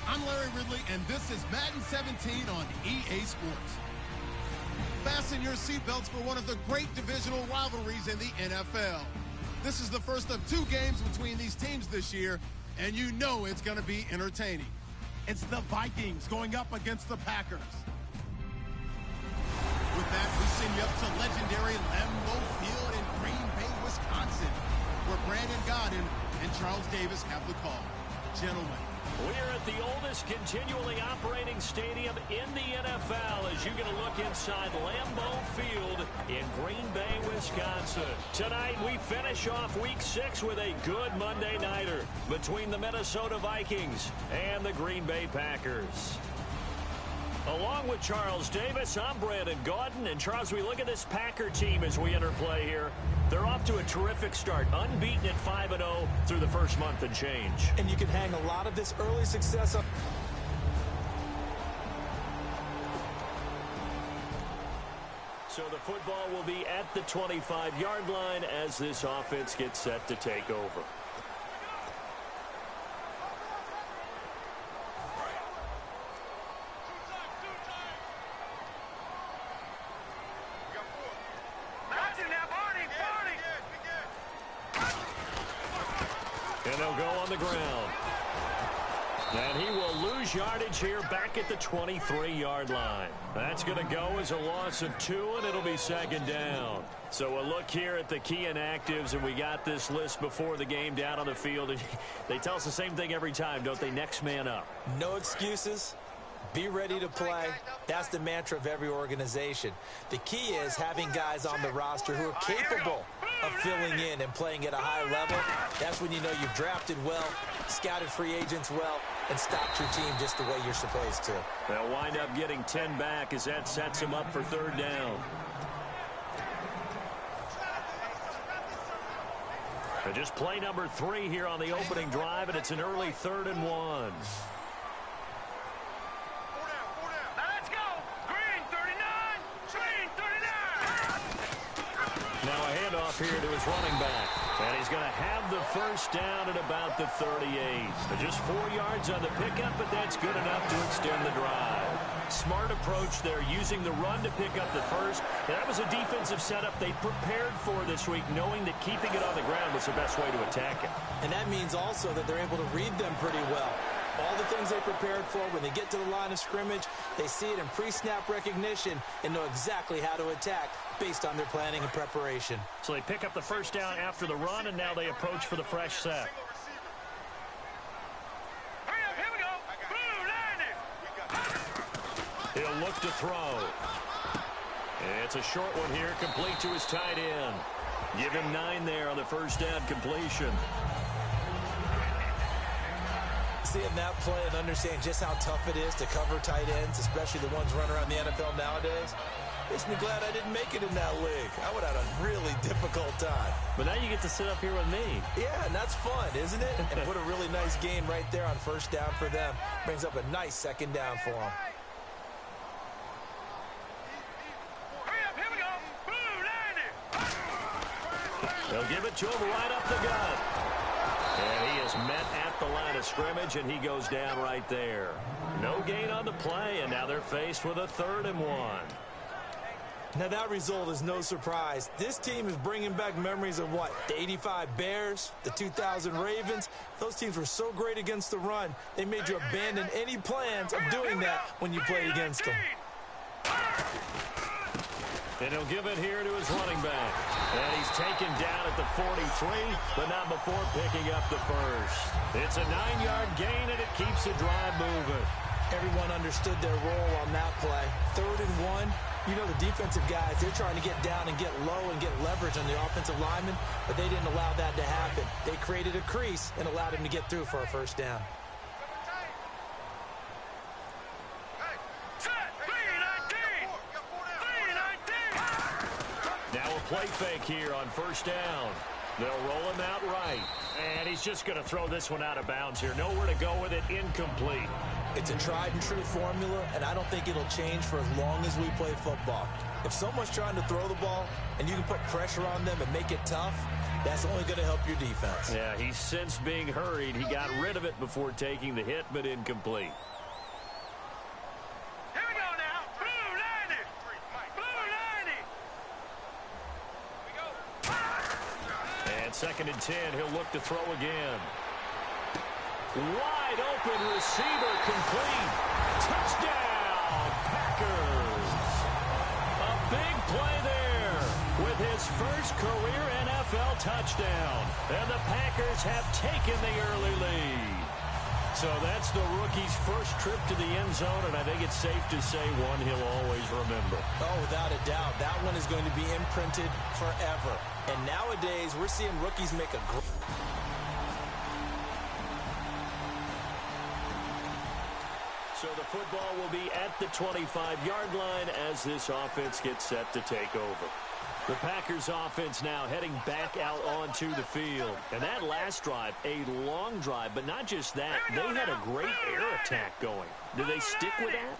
I'm Larry Ridley, and this is Madden 17 on EA Sports. Fasten your seatbelts for one of the great divisional rivalries in the NFL. This is the first of 2 games between these teams this year, and you know it's going to be entertaining. It's the Vikings going up against the Packers. With that, we send you up to legendary Lambeau Field in Green Bay, Wisconsin, where Brandon Gaudin and Charles Davis have the call. Gentlemen. We're at the oldest continually operating stadium in the NFL as you get a look inside Lambeau Field in Green Bay, Wisconsin. Tonight, we finish off Week 6 with a good Monday nighter between the Minnesota Vikings and the Green Bay Packers. Along with Charles Davis, I'm Brandon Gaudin. And Charles, we look at this Packer team as we enter play here. They're off to a terrific start, unbeaten at 5-0 through the first month and change. And you can hang a lot of this early success up. So the football will be at the 25-yard line as this offense gets set to take over. And they'll go on the ground. And he will lose yardage here back at the 23-yard line. That's going to go as a loss of 2, and it'll be second down. So a look here at the key inactives, and we got this list before the game down on the field. And they tell us the same thing every time, don't they? Next man up. No excuses. Be ready to play. That's the mantra of every organization. The key is having guys on the roster who are capable of filling in and playing at a high level. That's when you know you've drafted well, scouted free agents well, and stocked your team just the way you're supposed to. They'll wind up getting 10 back as that sets them up for third down. And just play number 3 here on the opening drive, and it's an early 3rd and 1. Here to his running back, and he's going to have the first down at about the 38. Just 4 yards on the pickup, but that's good enough to extend the drive. Smart approach there, using the run to pick up the first. And that was a defensive setup they prepared for this week, knowing that keeping it on the ground was the best way to attack it. And that means also that they're able to read them pretty well. All the things they prepared for, when they get to the line of scrimmage, they see it in pre-snap recognition and know exactly how to attack based on their planning and preparation. So they pick up the first down after the run, and now they approach for the fresh set. Here we go. He'll look to throw. It's a short one here, complete to his tight end. Give him 9 there on the first down completion. Seeing that play and understand just how tough it is to cover tight ends, especially the ones running around the NFL nowadays, makes me glad I didn't make it in that league. I would have had a really difficult time. But now you get to sit up here with me. Yeah, and that's fun, isn't it? And put a really nice gain right there on first down for them. Brings up a nice second down for them. Here we go. Blue 90. They'll give it to him right up the gut. And he is met at the line of scrimmage, and he goes down right there. No gain on the play, and now they're faced with a 3rd and 1. Now that result is no surprise. This team is bringing back memories of what? The 85 Bears, the 2000 Ravens. Those teams were so great against the run, they made you abandon any plans of doing that when you played against them. And he'll give it here to his running back. And he's taken down at the 43, but not before picking up the first. It's a 9-yard gain, and it keeps the drive moving. Everyone understood their role on that play. 3rd and 1. You know, the defensive guys, they're trying to get down and get low and get leverage on the offensive lineman, but they didn't allow that to happen. They created a crease and allowed him to get through for a first down. Now a play fake here on first down. They'll roll him out right. And he's just going to throw this one out of bounds here. Nowhere to go with it. Incomplete. It's a tried-and-true formula, and I don't think it'll change for as long as we play football. If someone's trying to throw the ball and you can put pressure on them and make it tough, That's only going to help your defense. Yeah, he's since being hurried. He got rid of it before taking the hit, but incomplete. Here we go now. Blue 90. Blue 90. We go. And 2nd and 10, he'll look to throw again. Wide open receiver, complete. Touchdown, Packers. A big play there with his first career NFL touchdown. And the Packers have taken the early lead. So that's the rookie's first trip to the end zone, and I think it's safe to say one he'll always remember. Oh, without a doubt. That one is going to be imprinted forever. And nowadays, we're seeing rookies make a great... So the football will be at the 25-yard line as this offense gets set to take over. The Packers offense now heading back out onto the field. And that last drive, a long drive, but not just that, they had a great air attack going. Do they stick with that?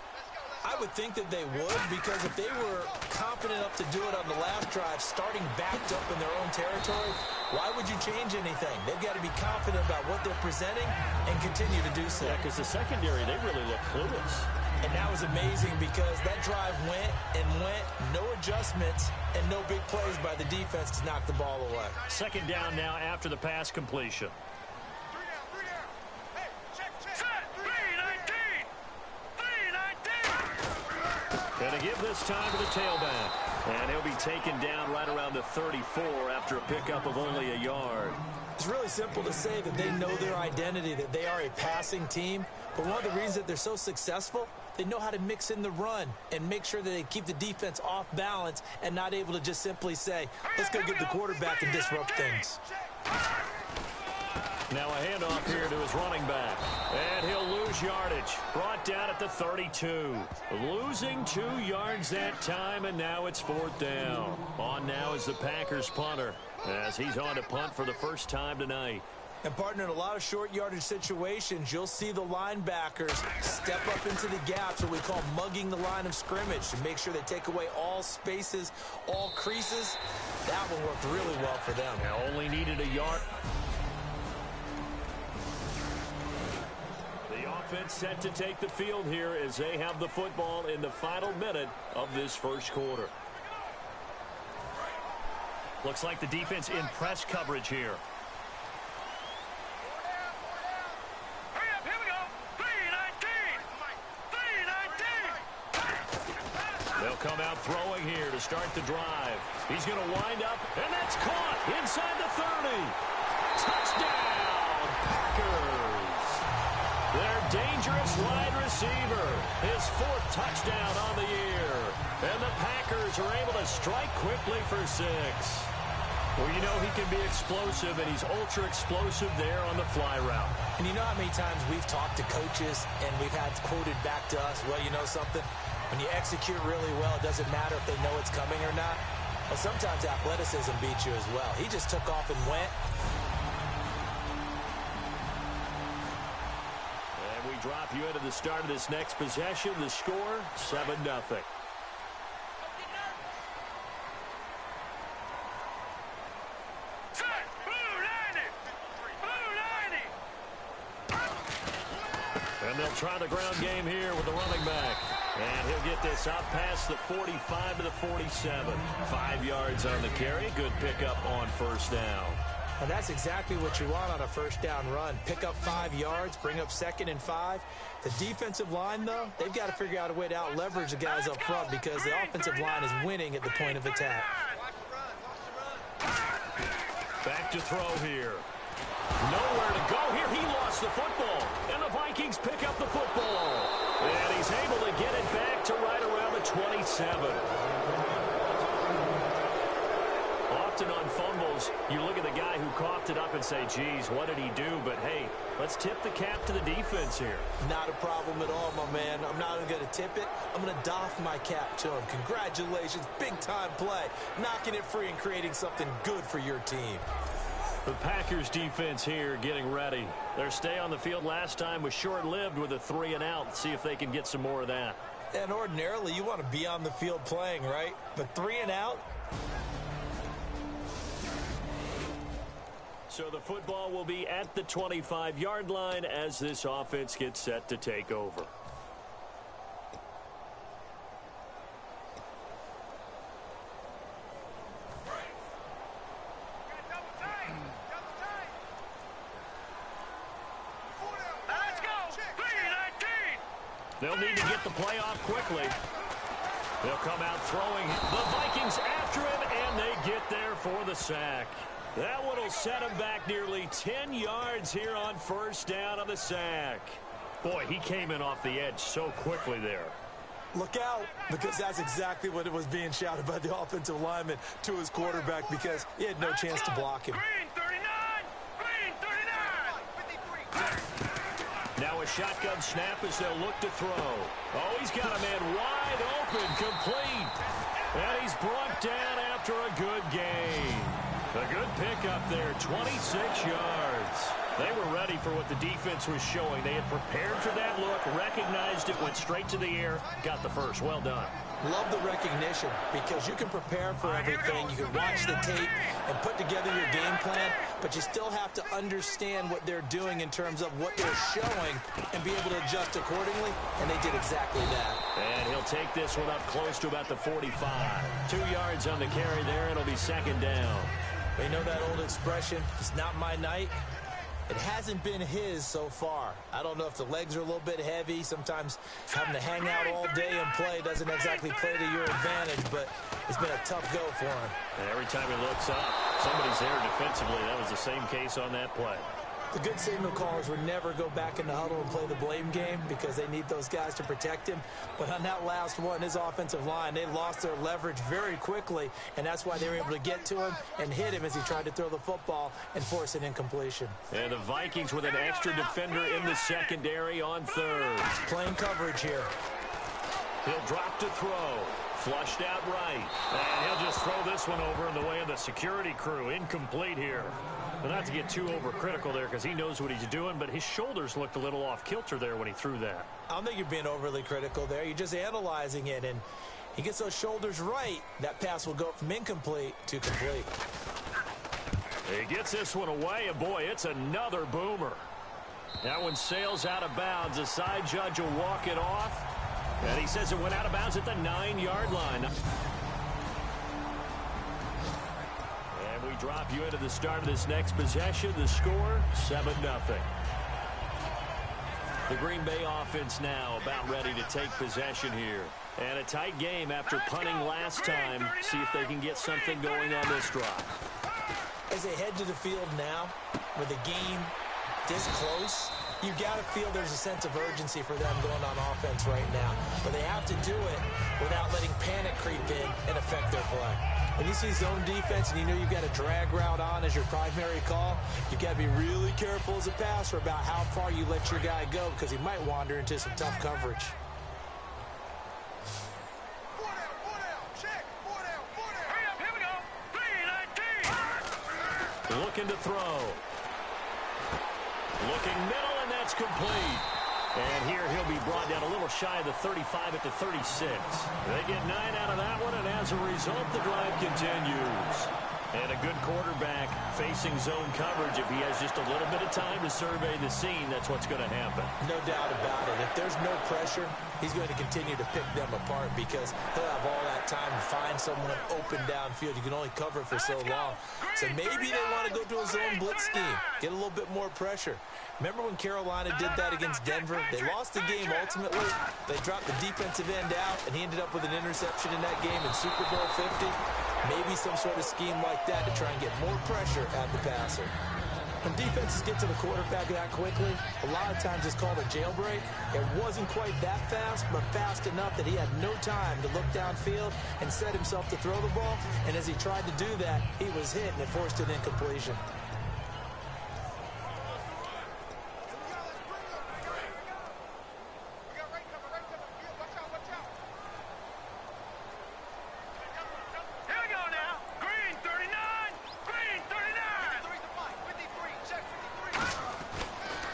I would think that they would, because if they were confident enough to do it on the last drive, starting backed up in their own territory, why would you change anything? They've got to be confident about what they're presenting and continue to do so. Yeah, because the secondary, they really look clueless. And that was amazing because that drive went and went, no adjustments, and no big plays by the defense to knock the ball away. 2nd down now after the pass completion. 3 down. Hey, check. Set. 3-19. 3-19. Going to give this time to the tailback. And he'll be taken down right around the 34 after a pickup of only a yard. It's really simple to say that they know their identity, that they are a passing team. But one of the reasons that they're so successful, they know how to mix in the run and make sure that they keep the defense off balance and not able to just simply say, let's go get the quarterback and disrupt things. Now a handoff here to his running back. And he'll lose yardage. Brought down at the 32. Losing 2 yards that time, and now it's 4th down. On now is the Packers punter, as he's on to punt for the first time tonight. And, partner, in a lot of short yardage situations, you'll see the linebackers step up into the gaps, what we call mugging the line of scrimmage, to make sure they take away all spaces, all creases. That one worked really well for them. Now only needed a yard. The offense set to take the field here as they have the football in the final minute of this first quarter. Looks like the defense in press coverage here. They'll come out throwing here to start the drive. He's going to wind up, and that's caught inside the 30. Touchdown, Packers. Their dangerous wide receiver, his 4th touchdown on the year. And the Packers are able to strike quickly for 6. Well, you know he can be explosive, and he's ultra-explosive there on the fly route. And you know how many times we've talked to coaches and we've had quoted back to us, well, you know something? When you execute really well, it doesn't matter if they know it's coming or not. Well, sometimes athleticism beats you as well. He just took off and went. And we drop you into the start of this next possession. The score, 7-0. And they'll try the ground game here with the running back. And he'll get this out past the 45 to the 47. 5 yards on the carry. Good pickup on 1st down. And that's exactly what you want on a 1st down run. Pick up 5 yards, bring up 2nd and 5. The defensive line, though, they've got to figure out a way to out-leverage the guys up front because the offensive line is winning at the point of attack. Back to throw here. Nowhere to go here. He lost the football. And the Vikings pick up the football. And he's able to get it back to right around the 27. Often on fumbles, you look at the guy who coughed it up and say, geez, what did he do? But, hey, let's tip the cap to the defense here. Not a problem at all, my man. I'm not even going to tip it. I'm going to doff my cap to him. Congratulations. Big-time play. Knocking it free and creating something good for your team. The Packers defense here getting ready. Their stay on the field last time was short-lived with a 3-and-out. See if they can get some more of that. And ordinarily, you want to be on the field playing, right? But 3-and-out? So the football will be at the 25-yard line as this offense gets set to take over. They'll need to get the play off quickly. They'll come out throwing. The Vikings after him, and they get there for the sack. That one will set him back nearly 10 yards here on first down on the sack. Boy, he came in off the edge so quickly there. Look out, because that's exactly what it was being shouted by the offensive lineman to his quarterback, because he had no chance to block him. Green 39! Green 39! Now a shotgun snap as they'll look to throw. Oh, he's got a man wide open, complete. And he's brought down after a good gain. A good pickup there, 26 yards. They were ready for what the defense was showing. They had prepared for that look, recognized it, went straight to the air, got the first. Well done. Love the recognition, because you can prepare for everything. You can watch the tape and put together your game plan, but you still have to understand what they're doing in terms of what they're showing and be able to adjust accordingly, and they did exactly that. And he'll take this one up close to about the 45. 2 yards on the carry there. It'll be second down. You know that old expression, it's not my night? It hasn't been his so far. I don't know if the legs are a little bit heavy. Sometimes having to hang out all day and play doesn't exactly play to your advantage, but it's been a tough go for him. And every time he looks up, somebody's there defensively. That was the same case on that play. The good signal callers would never go back in the huddle and play the blame game because they need those guys to protect him. But on that last one, his offensive line, they lost their leverage very quickly, and that's why they were able to get to him and hit him as he tried to throw the football and force an incompletion. And the Vikings with an extra defender in the secondary on third. Playing coverage here. He'll drop to throw. Flushed out right. And he'll just throw this one over in the way of the security crew. Incomplete here. Well, not to get too overcritical there because he knows what he's doing, but his shoulders looked a little off kilter there when he threw that. I don't think you're being overly critical there. You're just analyzing it, and he gets those shoulders right. That pass will go from incomplete to complete. He gets this one away, and boy, it's another boomer. That one sails out of bounds. The side judge will walk it off, and he says it went out of bounds at the 9-yard line. Drop you into the start of this next possession. The score, 7-0. The Green Bay offense now about ready to take possession here. And a tight game after punting last time. See if they can get something going on this drive. As they head to the field now, with the game this close, you got to feel there's a sense of urgency for them going on offense right now. But they have to do it without letting panic creep in and affect their play. When you see zone defense and you know you've got a drag route on as your primary call, you've got to be really careful as a passer about how far you let your guy go because he might wander into some tough coverage. Here we go. 3-19. Looking to throw. Looking middle, and that's complete. And here he'll be brought down a little shy of the 35 at the 36. They get 9 out of that one, and as a result, the drive continues. And a good quarterback facing zone coverage. If he has just a little bit of time to survey the scene, that's what's going to happen. No doubt about it. If there's no pressure, he's going to continue to pick them apart because he'll have all that time to find someone open downfield. You can only cover for so long. So maybe they want to go to a zone blitz scheme, get a little bit more pressure. Remember when Carolina did that against Denver? They lost the game ultimately. They dropped the defensive end out, and he ended up with an interception in that game in Super Bowl 50. Maybe some sort of scheme like that to try and get more pressure at the passer. When defenses get to the quarterback that quickly, a lot of times it's called a jailbreak. It wasn't quite that fast, but fast enough that he had no time to look downfield and set himself to throw the ball. And as he tried to do that, he was hit, and it forced an incompletion.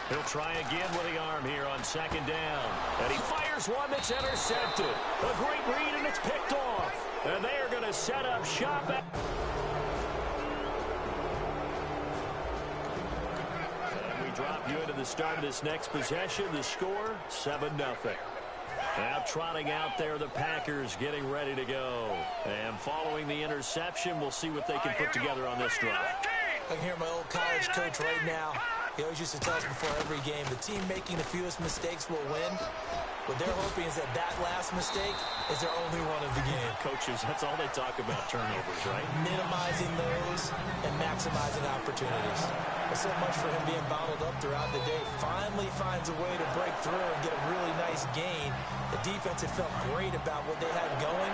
He'll try again with the arm here on second down. And he fires one that's intercepted. A great read, and it's picked off. And they are going to set up shop. you into the start of this next possession. The score, 7-0. Now trotting out there, the Packers getting ready to go. And following the interception, we'll see what they can put together on this drive. I can hear my old college coach right now. He always used to tell us before every game, the team making the fewest mistakes will win. What they're hoping is that that last mistake is their only one of the game. Coaches, that's all they talk about, turnovers, right? Minimizing those and maximizing opportunities. But so much for him being bottled up throughout the day. Finally finds a way to break through and get a really nice gain. The defense had felt great about what they had going.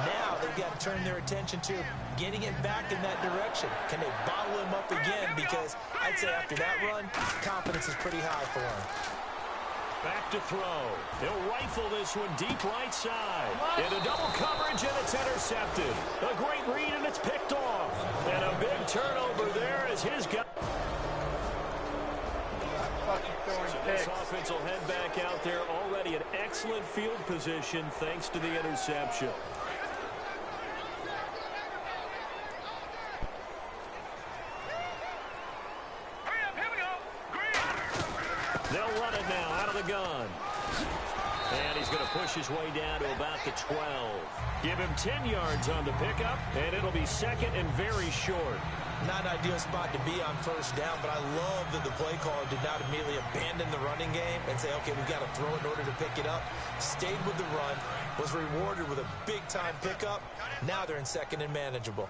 Now they've got to turn their attention to getting it back in that direction. Can they bottle him up again? Because I'd say after that run, confidence is pretty high for him. Back to throw. He'll rifle this one deep right side. Into double coverage, and it's intercepted. A great read, and it's picked off. And a big turnover there as his guy. So this offense will head back out there, already an excellent field position thanks to the interception. They'll run it now out of the gun. And he's going to push his way down to about the 12. Give him 10 yards on the pickup, and it'll be second and very short. Not an ideal spot to be on first down, but I love that the play caller did not immediately abandon the running game and say, okay, we've got to throw it in order to pick it up. Stayed with the run, was rewarded with a big-time pickup. Now they're in second and manageable.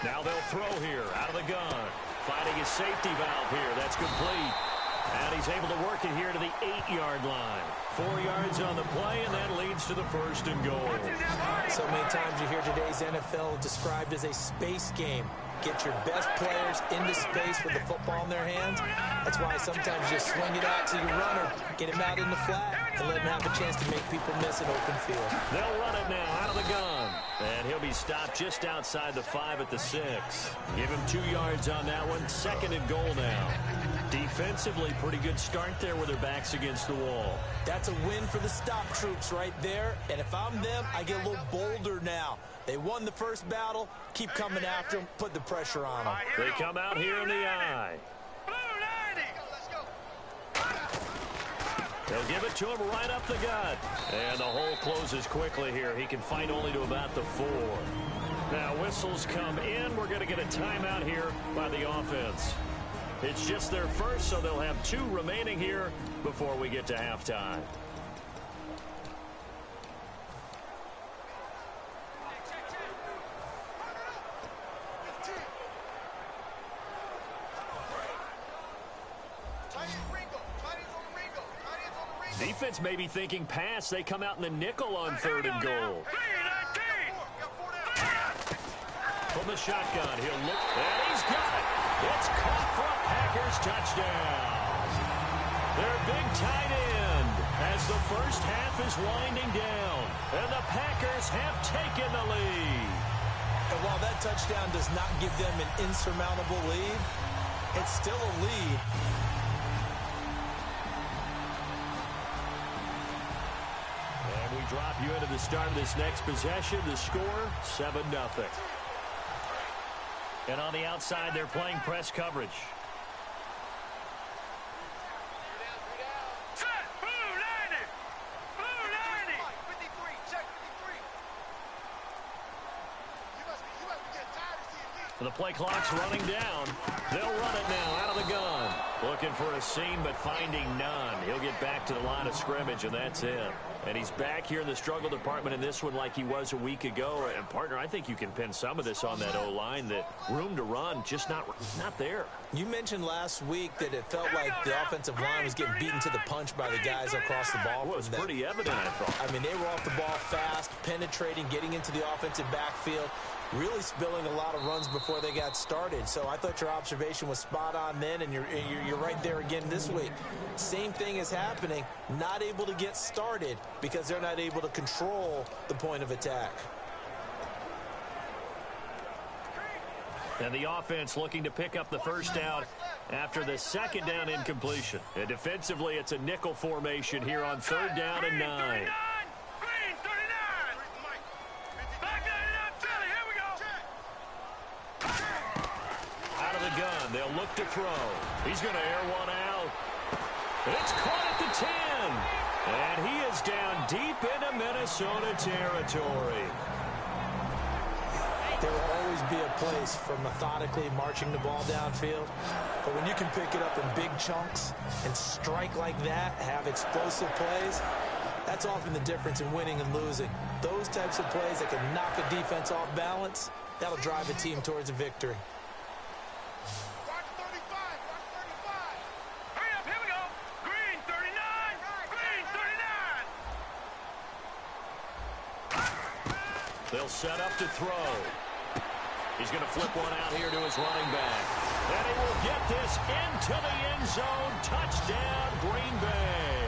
Now they'll throw here out of the gun. Finding his safety valve here. That's complete. And he's able to work it here to the 8-yard line. 4 yards on the play, and that leads to the first and goal. So many times you hear today's NFL described as a space game. Get your best players into space with the football in their hands. That's why sometimes you swing it out to your runner, get him out in the flat, and let him have a chance to make people miss an open field. They'll run it now out of the gun. And he'll be stopped just outside the 5 at the 6. Give him 2 yards on that one. Second and goal now. Defensively, pretty good start there with their backs against the wall. That's a win for the stop troops right there. And if I'm them, I get a little bolder now. They won the first battle. Keep coming after them. Put the pressure on them. They come out here in the eye. They'll give it to him right up the gut. And the hole closes quickly here. He can fight only to about the 4. Now whistles come in. We're going to get a timeout here by the offense. It's just their first, so they'll have 2 remaining here before we get to halftime. Defense may be thinking pass. They come out in the nickel on 3rd and goal. From the shotgun, he'll look, and he's got it. It's caught for a Packers touchdown. Their big tight end as the first half is winding down, and the Packers have taken the lead. And while that touchdown does not give them an insurmountable lead, it's still a lead. And we drop you into the start of this next possession. The score, 7-0. And on the outside, they're playing press coverage. The play clock's running down. They'll run it now out of the gun. Looking for a seam, but finding none. He'll get back to the line of scrimmage, and that's it. And he's back here in the struggle department in this one like he was a week ago. And, partner, I think you can pin some of this on that O-line. The room to run, just not there. You mentioned last week that it felt like the offensive line was getting beaten to the punch by the guys across the ball. Well, it was pretty evident, I thought. I mean, they were off the ball fast, penetrating, getting into the offensive backfield, really spilling a lot of runs before they got started. So I thought your observation was spot on then, and you're right there again this week. Same thing is happening, not able to get started because they're not able to control the point of attack. And the offense looking to pick up the first down after the second down incompletion. And defensively, it's a nickel formation here on 3rd down and 9. run. They'll look to throw. He's going to air one out. It's caught at the 10. And he is down deep into Minnesota territory. There will always be a place for methodically marching the ball downfield. But when you can pick it up in big chunks and strike like that, have explosive plays, that's often the difference in winning and losing. Those types of plays that can knock a defense off balance, that'll drive a team towards a victory. Watch 35, watch 35. Hurry up, here we go. Green 39, green 39. They'll set up to throw. He's going to flip one out here to his running back. And he will get this into the end zone. Touchdown, Green Bay.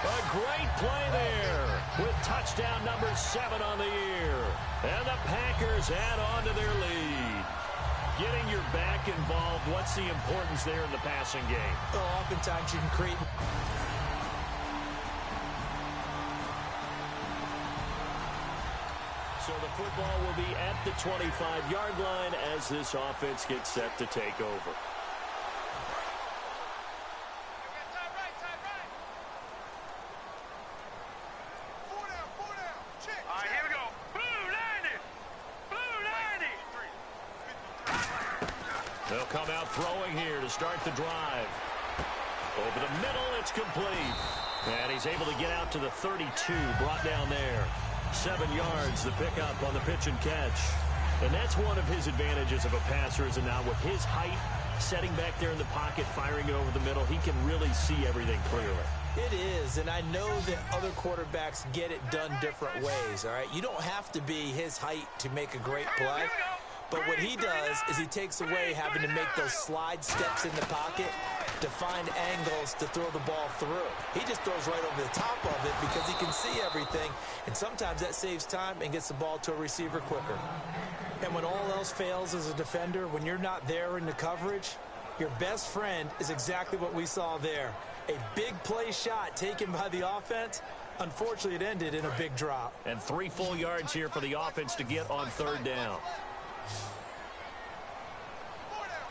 A great play there with touchdown number 7 on the year. And the Packers add on to their lead. Getting your back involved, what's the importance there in the passing game? Well, oftentimes you can create... So the football will be at the 25-yard line as this offense gets set to take over. Time right. 4 down. Check. All right, here we go. Blue 90. They'll come out throwing here to start the drive. Over the middle, it's complete. And he's able to get out to the 32, brought down there. 7 yards, the pickup on the pitch and catch. And that's one of his advantages of a passer, is it not? With his height, setting back there in the pocket, firing it over the middle, he can really see everything clearly. It is, and I know that other quarterbacks get it done different ways, all right? You don't have to be his height to make a great play. But what he does is he takes away having to make those slide steps in the pocket to find angles to throw the ball through. He just throws right over the top of it because he can see everything, and sometimes that saves time and gets the ball to a receiver quicker. And when all else fails as a defender, when you're not there in the coverage, your best friend is exactly what we saw there. A big play shot taken by the offense. Unfortunately, it ended in a big drop. And 3 full yards here for the offense to get on 3rd down.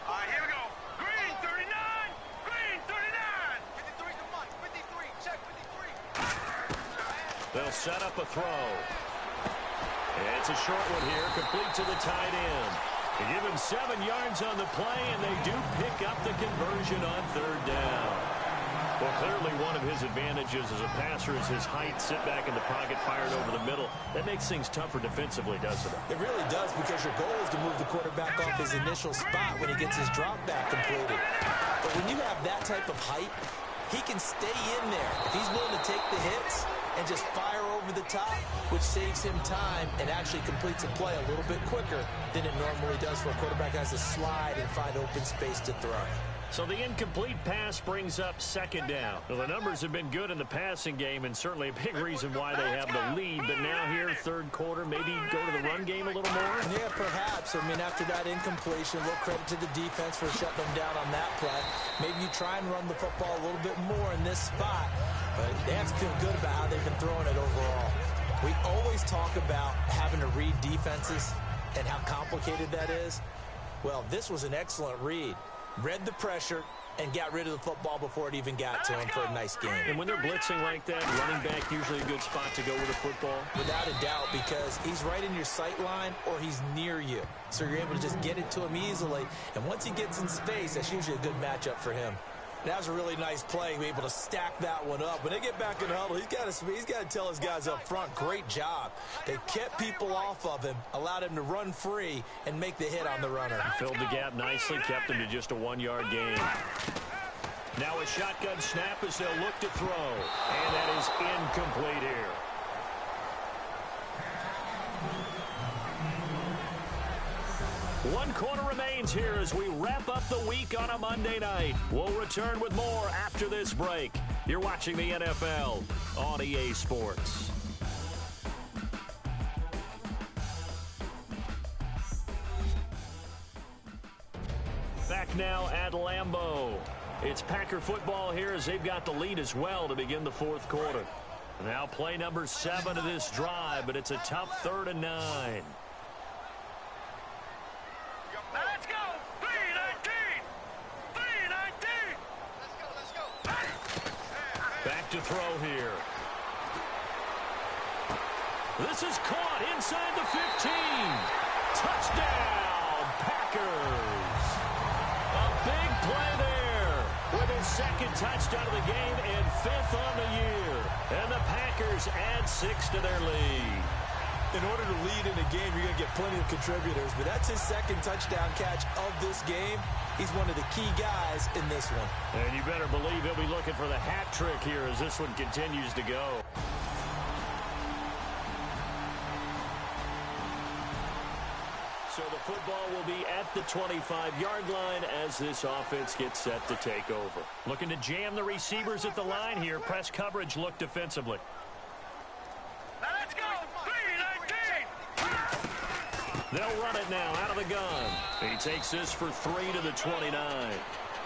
All right, here we go. Green 39, green 39. 53 to Mike, 53, check 53. They'll set up a throw. It's a short one here, complete to the tight end. They give him 7 yards on the play, and they do pick up the conversion on 3rd down. Well, clearly one of his advantages as a passer is his height. Sit back in the pocket, fired over the middle. That makes things tougher defensively, doesn't it? It really does, because your goal is to move the quarterback off his initial spot when he gets his drop back completed. But when you have that type of height, he can stay in there. If he's willing to take the hits and just fire over the top, which saves him time and actually completes a play a little bit quicker than it normally does for a quarterback who has to slide and find open space to throw. So the incomplete pass brings up 2nd down. Well, the numbers have been good in the passing game, and certainly a big reason why they have the lead. But now here, 3rd quarter, maybe go to the run game a little more? Yeah, perhaps. I mean, after that incompletion, a little credit to the defense for shutting them down on that play. Maybe you try and run the football a little bit more in this spot. But they have to feel good about how they've been throwing it overall. We always talk about having to read defenses and how complicated that is. Well, this was an excellent read. Read the pressure and got rid of the football before it even got to him for a nice game. And when they're blitzing like that, running back usually a good spot to go with the football? Without a doubt, because he's right in your sight line or he's near you. So you're able to just get it to him easily. And once he gets in space, that's usually a good matchup for him. That was a really nice play, be able to stack that one up. When they get back in the huddle, he's got to tell his guys up front, great job. They kept people off of him, allowed him to run free and make the hit on the runner. Filled the gap nicely, kept him to just a 1-yard gain. Now a shotgun snap as they'll look to throw. And that is incomplete here. One quarter remains here as we wrap up the week on a Monday night. We'll return with more after this break. You're watching the NFL on EA Sports. Back now at Lambeau. It's Packer football here as they've got the lead as well to begin the 4th quarter. Now play number 7 of this drive, but it's a tough 3rd and 9. Let's go! 3-19! throw here. This is caught inside the 15. Touchdown, Packers. A big play there with his second touchdown of the game and 5th on the year. And the Packers add 6 to their lead. In order to lead in a game, you're going to get plenty of contributors, but that's his second touchdown catch of this game. He's one of the key guys in this one. And you better believe he'll be looking for the hat trick here as this one continues to go. So the football will be at the 25-yard line as this offense gets set to take over. Looking to jam the receivers at the line here. Press coverage look defensively. They'll run it now out of the gun. He takes this for 3 to the 29.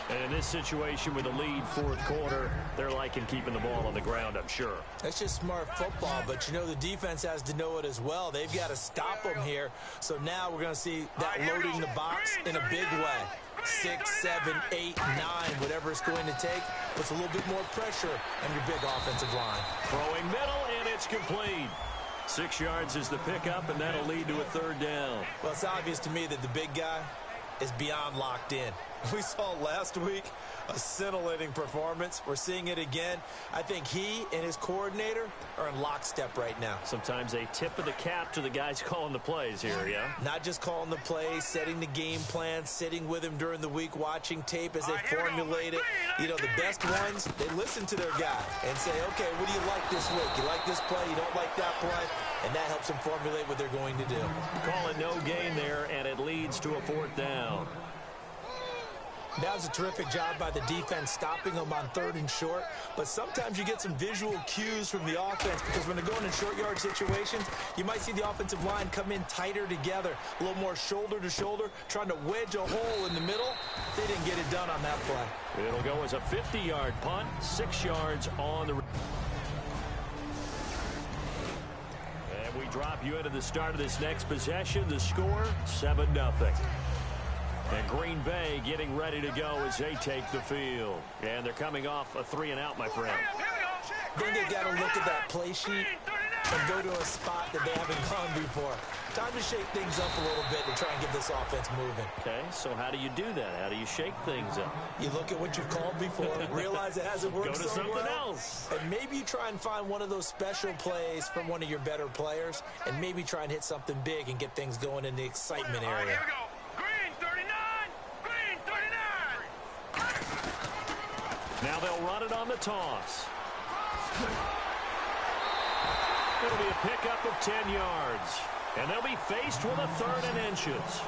And in this situation with a lead fourth quarter, they're liking keeping the ball on the ground, I'm sure. That's just smart football, but you know the defense has to know it as well. They've got to stop them here. So now we're going to see that loading the box in a big way. 6, 7, 8, 9, whatever it's going to take, puts a little bit more pressure on your big offensive line. Throwing middle, and it's complete. 6 yards is the pickup, and that'll lead to a third down. Well, it's obvious to me that the big guy is beyond locked in. We saw last week a scintillating performance. We're seeing it again. I think he and his coordinator are in lockstep right now. Sometimes a tip of the cap to the guys calling the plays here, yeah? Not just calling the plays, setting the game plan, sitting with him during the week, watching tape as they formulate it. You know, the best ones, they listen to their guy and say, okay, what do you like this week? You like this play? You don't like that play? And that helps them formulate what they're going to do. Calling no gain there, and it leads to a fourth down. That was a terrific job by the defense stopping them on 3rd and short. But sometimes you get some visual cues from the offense because when they're going in short yard situations, you might see the offensive line come in tighter together, a little more shoulder to shoulder, trying to wedge a hole in the middle. They didn't get it done on that play. It'll go as a 50-yard punt, 6 yards on the... And we drop you into the start of this next possession. The score, 7-0. And Green Bay getting ready to go as they take the field. And they're coming off a 3-and-out, my friend. Then they got to look at that play sheet and go to a spot that they haven't gone before. Time to shake things up a little bit to try and get this offense moving. Okay, so how do you do that? How do you shake things up? You look at what you've called before, realize it hasn't worked so well. Go to something else. And maybe you try and find one of those special plays from one of your better players, and maybe try and hit something big and get things going in the excitement area. Here we go. Now they'll run it on the toss. It'll be a pickup of 10 yards. And they'll be faced with a 3rd and inches.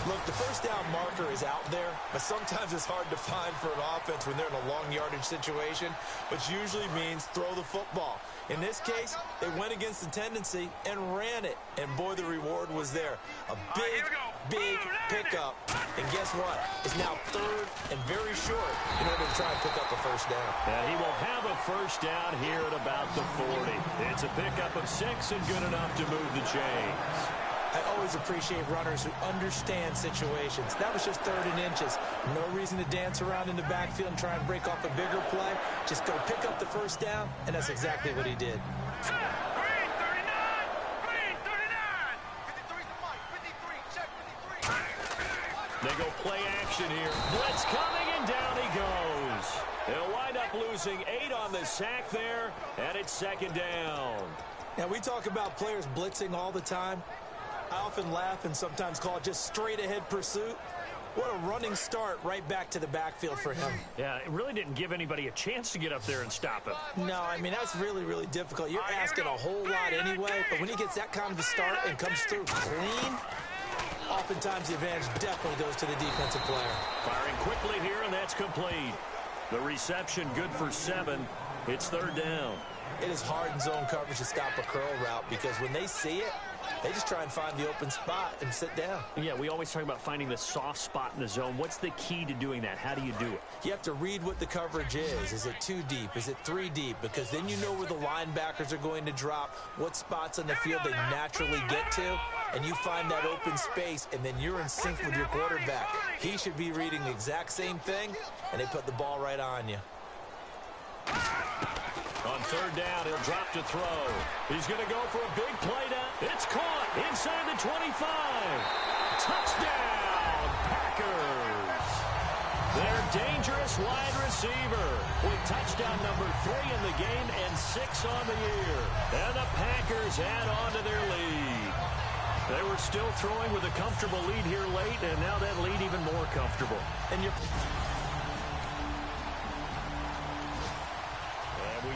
Look, the first down marker is out there, but sometimes it's hard to find for an offense when they're in a long yardage situation, which usually means throw the football. In this case, they went against the tendency and ran it. And boy, the reward was there. A big pickup. And guess what? It's now 3rd and very short in order to try and pick up a first down. And he will have a first down here at about the 40. It's a pickup of 6 and good enough to move the chains. I always appreciate runners who understand situations. That was just 3rd and inches. No reason to dance around in the backfield and try and break off a bigger play. Just go pick up the first down, and that's exactly what he did. Green 39! Green 39! 53's the fight. 53. Check 53. They go play action here. Blitz coming, and down he goes. They'll wind up losing 8 on the sack there, and it's 2nd down. Now, we talk about players blitzing all the time. I often laugh and sometimes call it just straight-ahead pursuit. What a running start right back to the backfield for him. Yeah, it really didn't give anybody a chance to get up there and stop him. No, I mean, that's really, really difficult. You're asking a whole lot anyway, but when he gets that kind of a start and comes through clean, oftentimes the advantage definitely goes to the defensive player. Firing quickly here, and that's complete. The reception good for 7. It's 3rd down. It is hard in zone coverage to stop a curl route because when they see it, they just try and find the open spot and sit down. Yeah, we always talk about finding the soft spot in the zone. What's the key to doing that? How do you do it? You have to read what the coverage is. Is it 2 deep? Is it 3 deep? Because then you know where the linebackers are going to drop, what spots on the field they naturally get to, and you find that open space, and then you're in sync with your quarterback. He should be reading the exact same thing, and they put the ball right on you. On third down, he'll drop to throw. He's going to go for a big play down. It's caught inside the 25. Touchdown, Packers. Their dangerous wide receiver with touchdown number 3 in the game and 6 on the year. And the Packers add on to their lead. They were still throwing with a comfortable lead here late, and now that lead even more comfortable. And we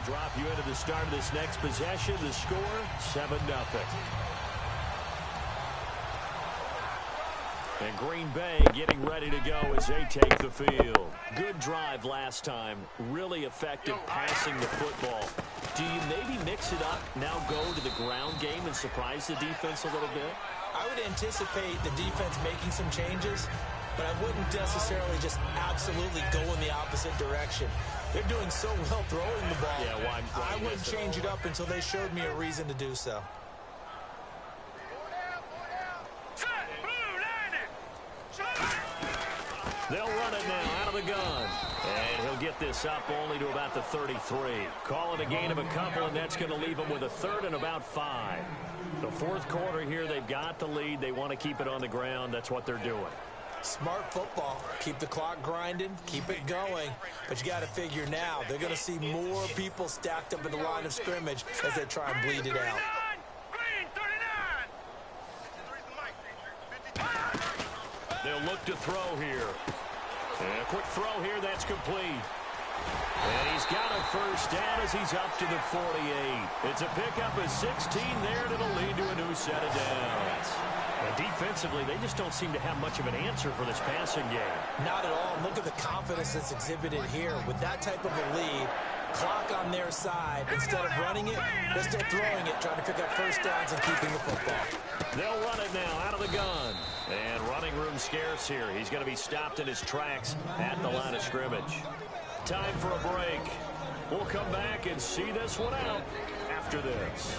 drop you into the start of this next possession. The score, 7-0. And Green Bay getting ready to go as they take the field. Good drive last time. Really effective passing the football. Do you maybe mix it up, now go to the ground game and surprise the defense a little bit? I would anticipate the defense making some changes, but I wouldn't necessarily just absolutely go in the opposite direction. They're doing so well throwing the ball. Yeah, why I wouldn't change it up until they showed me a reason to do so. They'll run it now out of the gun. And he'll get this up only to about the 33. Call it a gain of a couple, and that's going to leave them with a third and about 5. The fourth quarter here, they've got the lead. They want to keep it on the ground. That's what they're doing. Smart football. Keep the clock grinding. Keep it going. But you got to figure now, they're going to see more people stacked up in the line of scrimmage as they try and bleed it out. They'll look to throw here. And a quick throw here, that's complete. And he's got a first down as he's up to the 48. It's a pickup of 16 there, and it'll lead to a new set of downs. And defensively, they just don't seem to have much of an answer for this passing game. Not at all. Look at the confidence that's exhibited here. With that type of a lead, clock on their side, instead of running it, they're still throwing it, trying to pick up first downs and keeping the football. They'll run it now out of the gun. And running room scarce here. He's going to be stopped in his tracks at the line of scrimmage. Time for a break. We'll come back and see this one out after this.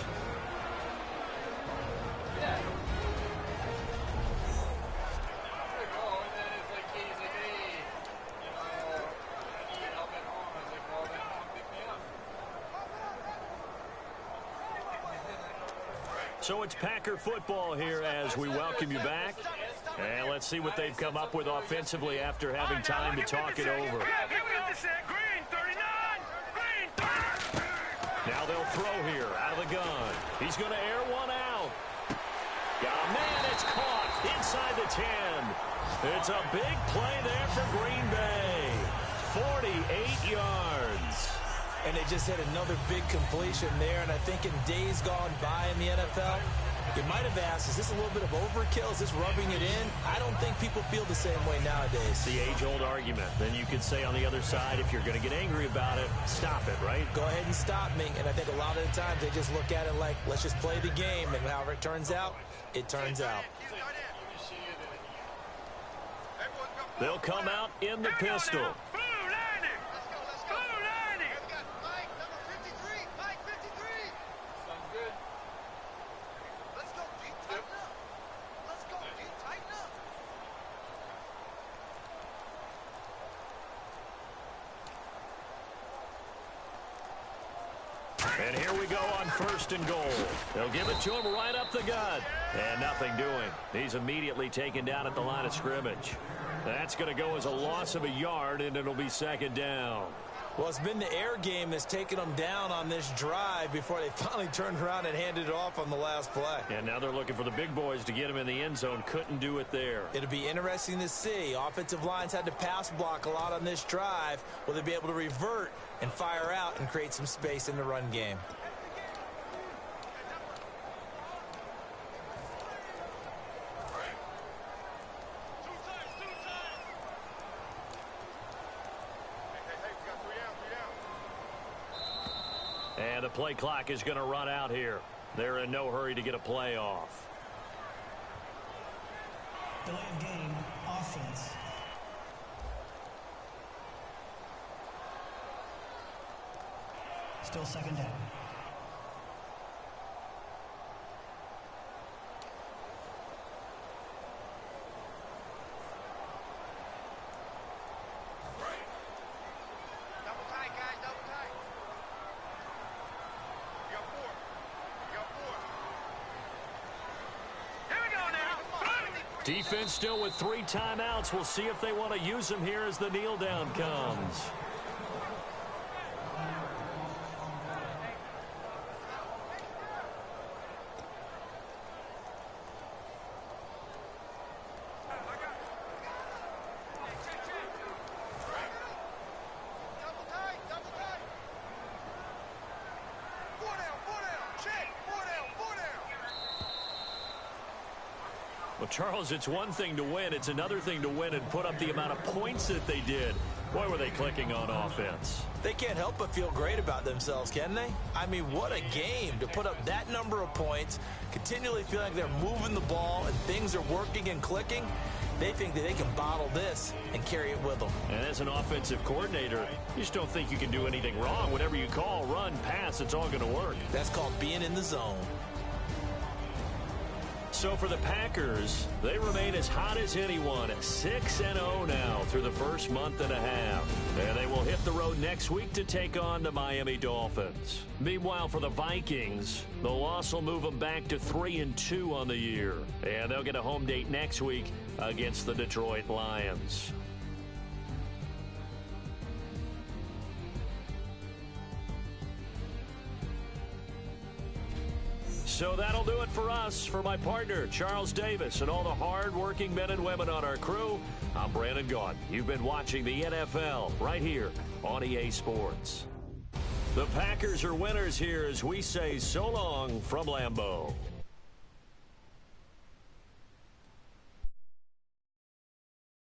So it's Packer football here as we welcome you back. And let's see what they've come up with offensively after having time to talk it over. Now they'll throw here out of the gun. He's going to air one out. Got a man, it's caught inside the 10. It's a big play there for Green Bay. 48 yards. And they just had another big completion there. And I think in days gone by in the NFL, you might have asked, is this a little bit of overkill? Is this rubbing it in? I don't think people feel the same way nowadays. The age-old argument. Then you could say on the other side, if you're going to get angry about it, stop it, right? Go ahead and stop me. And I think a lot of the times they just look at it like, let's just play the game. And however it turns out, it turns out. They'll come out in the pistol. And here we go on 1st and goal. They'll give it to him right up the gut. And nothing doing. He's immediately taken down at the line of scrimmage. That's going to go as a loss of a yard, and it'll be 2nd down. Well, it's been the air game that's taken them down on this drive before they finally turned around and handed it off on the last play. And now they're looking for the big boys to get him in the end zone. Couldn't do it there. It'll be interesting to see. Offensive lines had to pass block a lot on this drive. Will they be able to revert and fire out and create some space in the run game? And the play clock is going to run out here. They're in no hurry to get a play off. Delay of game, offense. Still 2nd down. Defense still with 3 timeouts. We'll see if they want to use them here as the kneel down comes. Well, Charles, it's one thing to win. It's another thing to win and put up the amount of points that they did. Boy, were they clicking on offense. They can't help but feel great about themselves, can they? I mean, what a game to put up that number of points, continually feel like they're moving the ball and things are working and clicking. They think that they can bottle this and carry it with them. And as an offensive coordinator, you just don't think you can do anything wrong. Whatever you call, run, pass, it's all going to work. That's called being in the zone. So for the Packers, they remain as hot as anyone at 6-0 now through the first month and a half. And they will hit the road next week to take on the Miami Dolphins. Meanwhile, for the Vikings, the loss will move them back to 3-2 on the year. And they'll get a home date next week against the Detroit Lions. So that'll do it for us. For my partner, Charles Davis, and all the hard-working men and women on our crew, I'm Brandon Gaudin. You've been watching the NFL right here on EA Sports. The Packers are winners here as we say so long from Lambeau.